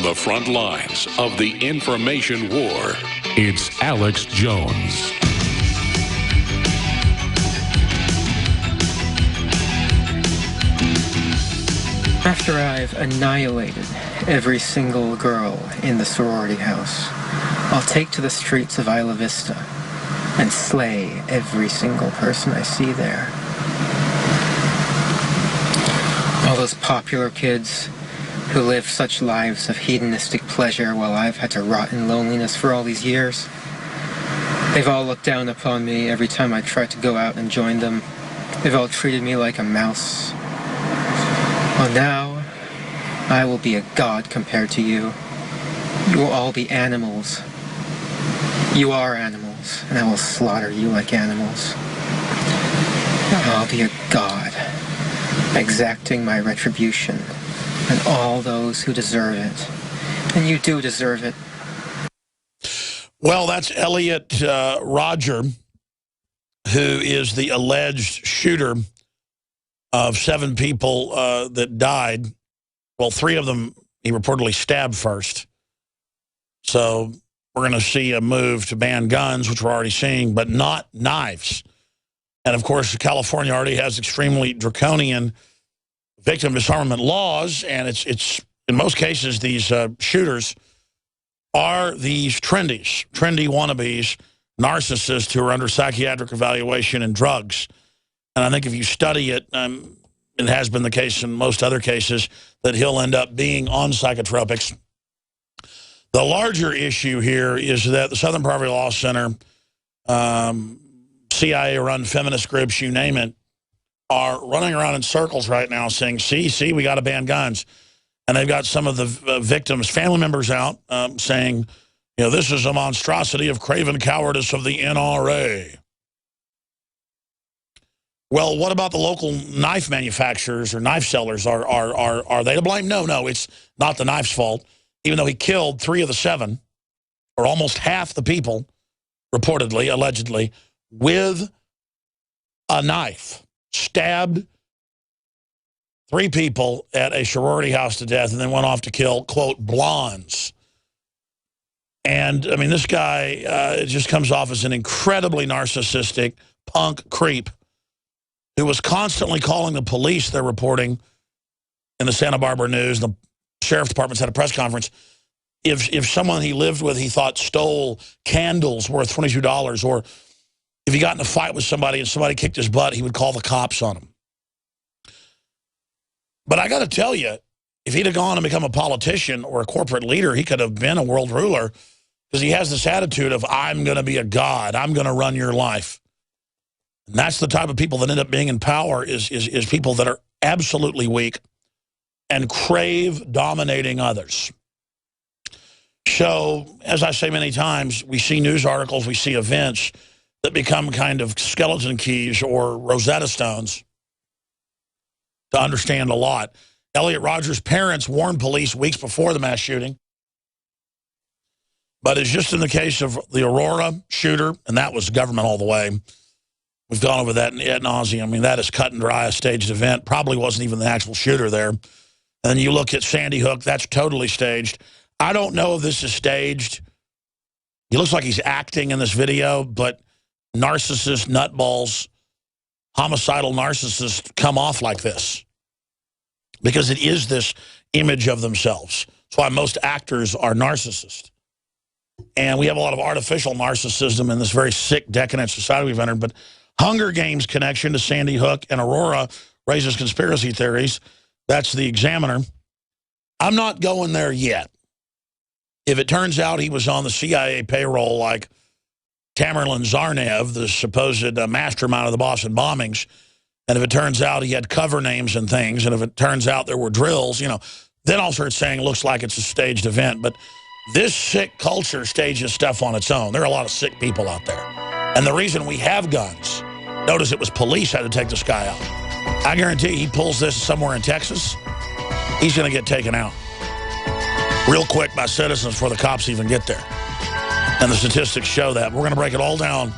From the front lines of the information war, it's Alex Jones. After I've annihilated every single girl in the sorority house, I'll take to the streets of Isla Vista and slay every single person I see there. All those popular kids who live such lives of hedonistic pleasure while I've had to rot in loneliness for all these years. They've all looked down upon me every time I tried to go out and join them. They've all treated me like a mouse. Well, now, I will be a god compared to you. You will all be animals. You are animals, and I will slaughter you like animals. I'll be a god, exacting my retribution on all those who deserve it. And you do deserve it. Well, that's Elliot Rodger, who is the alleged shooter of 7 people that died. Well, 3 of them he reportedly stabbed first. So we're going to see a move to ban guns, which we're already seeing, but not knives. And, of course, California already has extremely draconian victim disarmament laws, and it's in most cases, these shooters are these trendy wannabes, narcissists who are under psychiatric evaluation and drugs. And I think if you study it, it has been the case in most other cases, that he'll end up being on psychotropics. The larger issue here is that the Southern Poverty Law Center, CIA-run feminist groups, you name it, are running around in circles right now saying, see, we got to ban guns. And they've got some of the victims' family members out saying, you know, this is a monstrosity of craven cowardice of the NRA. Well, what about the local knife manufacturers or knife sellers? Are they to blame? No, it's not the knife's fault. Even though he killed 3 of the 7, or almost half the people, reportedly, allegedly, with a knife. Stabbed 3 people at a sorority house to death and then went off to kill, quote, blondes. And, I mean, this guy just comes off as an incredibly narcissistic punk creep who was constantly calling the police, they're reporting in the Santa Barbara News. The sheriff's department's had a press conference. If someone he lived with he thought stole candles worth $22, or if he got in a fight with somebody and somebody kicked his butt, he would call the cops on him. But I got to tell you, if he'd have gone and become a politician or a corporate leader, he could have been a world ruler, because he has this attitude of, I'm going to be a god. I'm going to run your life. And that's the type of people that end up being in power is people that are absolutely weak and crave dominating others. So, as I say many times, we see news articles, we see events that become kind of skeleton keys or Rosetta Stones to understand a lot. Elliot Rodger's parents warned police weeks before the mass shooting. But it's just in the case of the Aurora shooter, and that was government all the way. We've gone over that ad nauseum. I mean, that is cut and dry, a staged event. Probably wasn't even the actual shooter there. And then you look at Sandy Hook, that's totally staged. I don't know if this is staged. He looks like he's acting in this video, but narcissists, nutballs, homicidal narcissists come off like this because it is this image of themselves. That's why most actors are narcissists. And we have a lot of artificial narcissism in this very sick, decadent society we've entered. But Hunger Games connection to Sandy Hook and Aurora raises conspiracy theories. That's the Examiner. I'm not going there yet. If it turns out he was on the CIA payroll like Tamerlan Tsarnaev, the supposed mastermind of the Boston bombings, and if it turns out he had cover names and things, and if it turns out there were drills, you know, then I'll start saying it looks like it's a staged event. But this sick culture stages stuff on its own. There are a lot of sick people out there. And the reason we have guns, notice it was police had to take this guy out. I guarantee he pulls this somewhere in Texas, he's going to get taken out real quick by citizens before the cops even get there. And the statistics show that. We're going to break it all down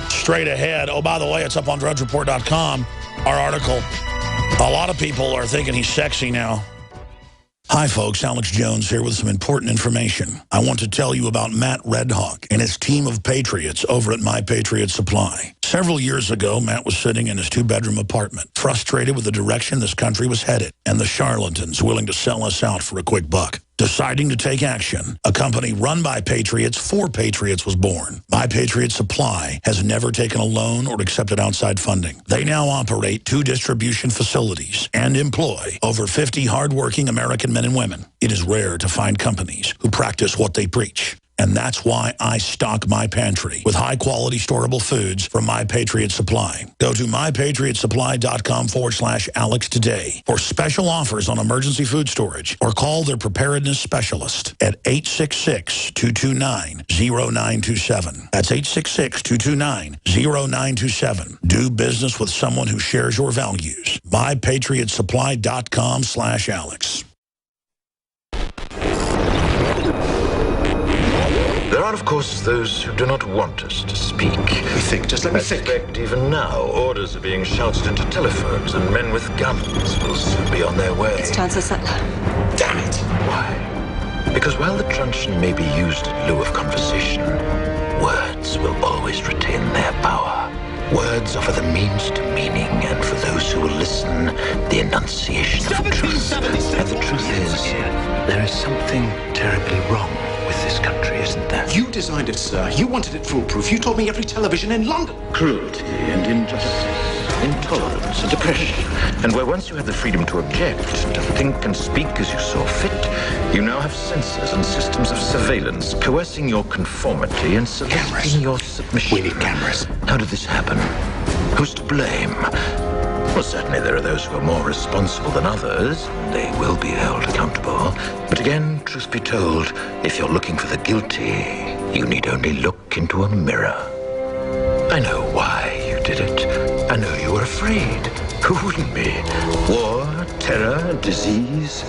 straight ahead. Oh, by the way, it's up on drudgereport.com, our article. A lot of people are thinking he's sexy now. Hi folks, Alex Jones here with some important information. I want to tell you about Matt Redhawk and his team of patriots over at My Patriot Supply. Several years ago, Matt was sitting in his 2-bedroom apartment, frustrated with the direction this country was headed and the charlatans willing to sell us out for a quick buck. Deciding to take action, a company run by patriots for patriots was born. My Patriot Supply has never taken a loan or accepted outside funding. They now operate 2 distribution facilities and employ over 50 hardworking American men and women. It is rare to find companies who practice what they preach. And that's why I stock my pantry with high-quality storable foods from My Patriot Supply. Go to mypatriotsupply.com/Alex today for special offers on emergency food storage, or call their preparedness specialist at 866-229-0927. That's 866-229-0927. Do business with someone who shares your values. mypatriotsupply.com/Alex. There are, of course, those who do not want us to speak. Just let me think. In fact, even now, orders are being shouted into telephones, and men with guns will soon be on their way. It's Chancellor Sutler. Damn it. Why? Because while the truncheon may be used in lieu of conversation, words will always retain their power. Words offer the means to meaning, and for those who will listen, the enunciation of truth. And the truth is, there is something terribly wrong with this country, isn't there? You designed it, sir. You wanted it foolproof. You told me every television in London. Cruelty and injustice, intolerance and oppression. And where once you had the freedom to object, to think and speak as you saw fit, you now have censors and systems of surveillance coercing your conformity and soliciting your submission. We need cameras. How did this happen? Who's to blame? Well, certainly there are those who are more responsible than others. They will be held accountable. But again, truth be told, if you're looking for the guilty, you need only look into a mirror. I know why you did it. I know you were afraid. Who wouldn't be? War, terror, disease.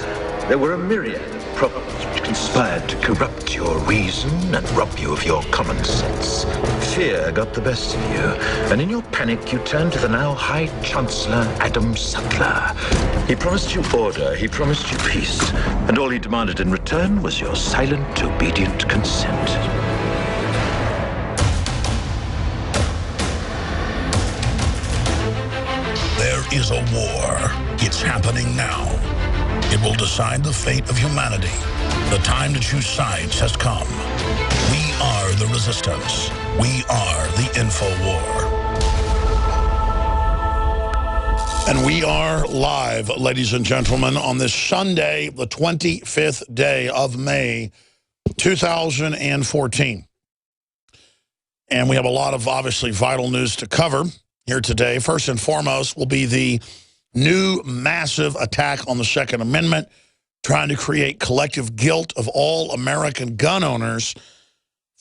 There were a myriad of problems which conspired to corrupt your reason and rob you of your common sense. Fear got the best of you, and in your panic you turned to the now High Chancellor Adam Sutler. He promised you order, he promised you peace, and all he demanded in return was your silent, obedient consent. There is a war. It's happening now. It will decide the fate of humanity. The time to choose sides has come. We are the resistance. We are the InfoWar. And we are live, ladies and gentlemen, on this Sunday, the 25th day of May, 2014. And we have a lot of, obviously, vital news to cover here today. First and foremost will be the new massive attack on the Second Amendment, trying to create collective guilt of all American gun owners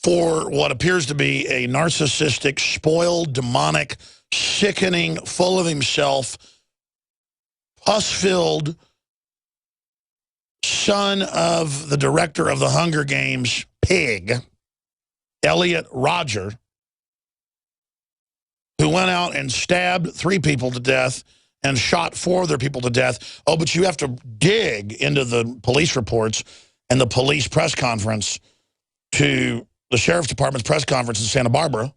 for what appears to be a narcissistic, spoiled, demonic, sickening, full of himself, pus-filled son of the director of the Hunger Games, pig, Elliot Rodger, who went out and stabbed 3 people to death and shot 4 other people to death. Oh, but you have to dig into the police reports and the police press conference to the Sheriff's Department's press conference in Santa Barbara.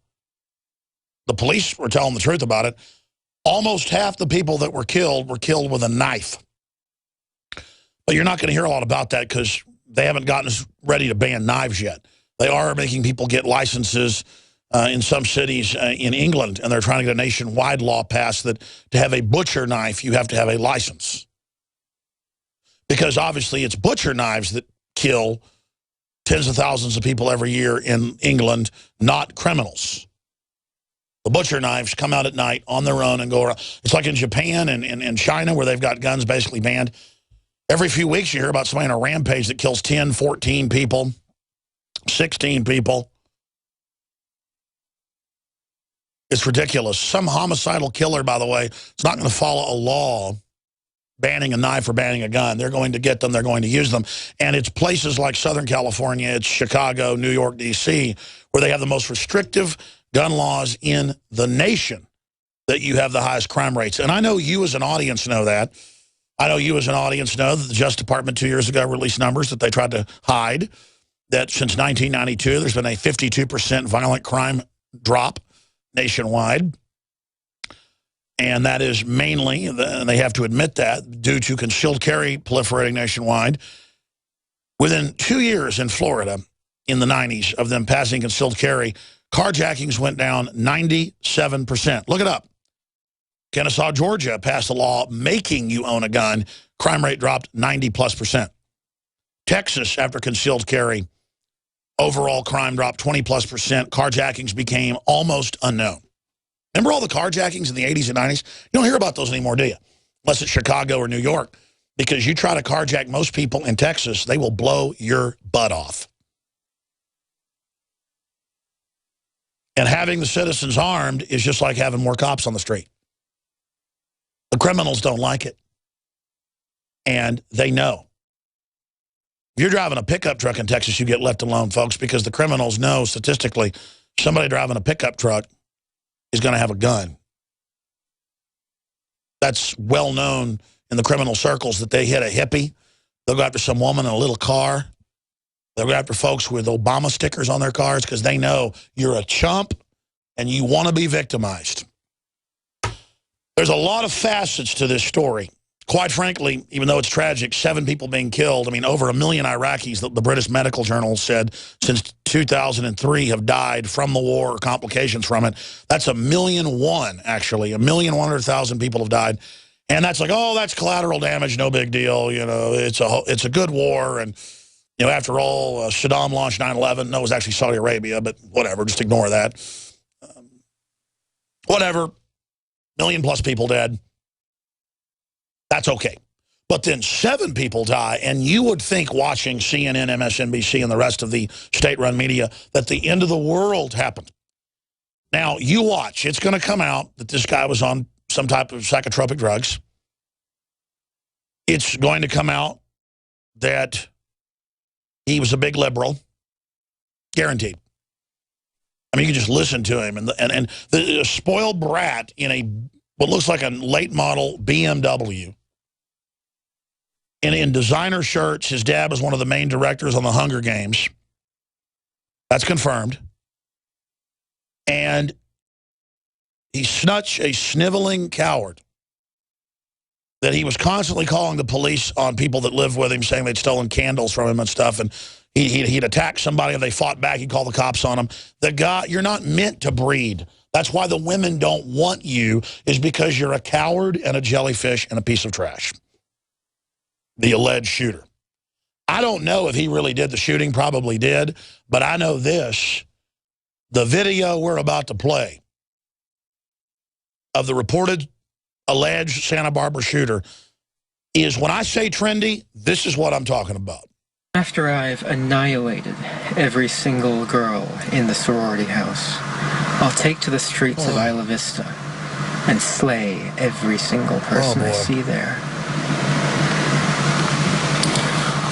The police were telling the truth about it. Almost half the people that were killed with a knife. But you're not going to hear a lot about that because they haven't gotten us ready to ban knives yet. They are making people get licenses in some cities in England, and they're trying to get a nationwide law passed that to have a butcher knife, you have to have a license. Because obviously it's butcher knives that kill tens of thousands of people every year in England, not criminals. The butcher knives come out at night on their own and go around. It's like in Japan and China where they've got guns basically banned. Every few weeks you hear about somebody on a rampage that kills 10, 14 people, 16 people. It's ridiculous. Some homicidal killer, by the way, is not going to follow a law banning a knife or banning a gun. They're going to get them. They're going to use them. And it's places like Southern California, it's Chicago, New York, D.C., where they have the most restrictive gun laws in the nation that you have the highest crime rates. And I know you as an audience know that. I know you as an audience know that the Justice Department 2 years ago released numbers that they tried to hide, that since 1992, there's been a 52% violent crime drop nationwide. And that is mainly, and they have to admit that, due to concealed carry proliferating nationwide. Within 2 years in Florida, in the 90s, of them passing concealed carry, carjackings went down 97%. Look it up. Kennesaw, Georgia passed a law making you own a gun. Crime rate dropped 90+%. Texas, after concealed carry, overall crime dropped 20+%. Carjackings became almost unknown. Remember all the carjackings in the 80s and 90s? You don't hear about those anymore, do you? Unless it's Chicago or New York. Because you try to carjack most people in Texas, they will blow your butt off. And having the citizens armed is just like having more cops on the street. The criminals don't like it. And they know. If you're driving a pickup truck in Texas, you get left alone, folks, because the criminals know statistically somebody driving a pickup truck is going to have a gun. That's well known in the criminal circles that they hit a hippie. They'll go after some woman in a little car. They'll go after folks with Obama stickers on their cars because they know you're a chump and you want to be victimized. There's a lot of facets to this story. Quite frankly, even though it's tragic, 7 people being killed, I mean, over 1 million Iraqis, the British Medical Journal said, since 2003 have died from the war or complications from it. That's 1,000,001, actually. 1,100,000 people have died. And that's like, oh, that's collateral damage, no big deal. You know, it's a good war. And, you know, after all, Saddam launched 9/11. No, it was actually Saudi Arabia, but whatever, just ignore that. Whatever, 1,000,000+ people dead. That's okay. But then 7 people die, and you would think watching CNN, MSNBC, and the rest of the state-run media that the end of the world happened. Now, you watch. It's going to come out that this guy was on some type of psychotropic drugs. It's going to come out that he was a big liberal. Guaranteed. I mean, you can just listen to him. And the spoiled brat in what looks like a late model BMW. And in designer shirts, his dad was one of the main directors on the Hunger Games. That's confirmed. And he's such a sniveling coward that he was constantly calling the police on people that lived with him, saying they'd stolen candles from him and stuff. And he'd attack somebody and they fought back. He'd call the cops on him. The guy, you're not meant to breed. That's why the women don't want you, is because you're a coward and a jellyfish and a piece of trash. The alleged shooter. I don't know if he really did the shooting, probably did, but I know this. The video we're about to play of the reported alleged Santa Barbara shooter is, when I say trendy, this is what I'm talking about. After I've annihilated every single girl in the sorority house, I'll take to the streets of Isla Vista and slay every single person I see there.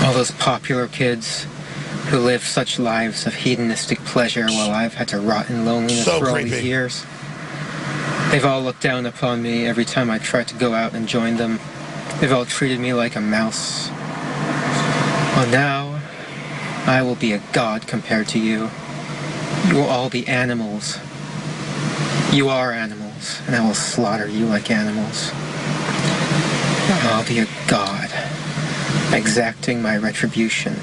All those popular kids who live such lives of hedonistic pleasure while I've had to rot in loneliness for all these years. They've all looked down upon me every time I tried to go out and join them. They've all treated me like a mouse. Well, now, I will be a god compared to you. You will all be animals. You are animals, and I will slaughter you like animals. I'll be a god, exacting my retribution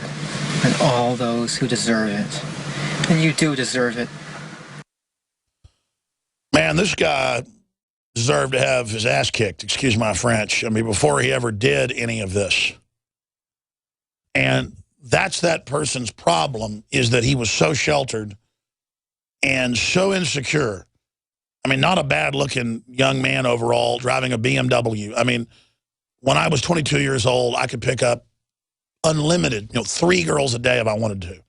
on all those who deserve it. And you do deserve it. Man, this guy deserved to have his ass kicked, excuse my French. I mean, before he ever did any of this. And that's that person's problem, is that he was so sheltered and so insecure. I mean, not a bad-looking young man overall, driving a BMW. I mean, when I was 22 years old, I could pick up unlimited, 3 girls a day if I wanted to.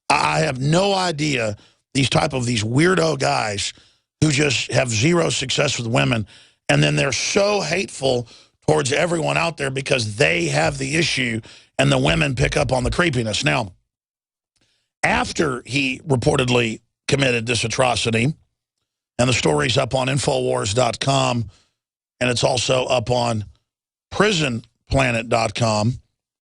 I have no idea these weirdo guys who just have zero success with women, and then they're so hateful towards everyone out there because they have the issue and the women pick up on the creepiness. Now, after he reportedly committed this atrocity, and the story's up on Infowars.com, and it's also up on Prison planet.com.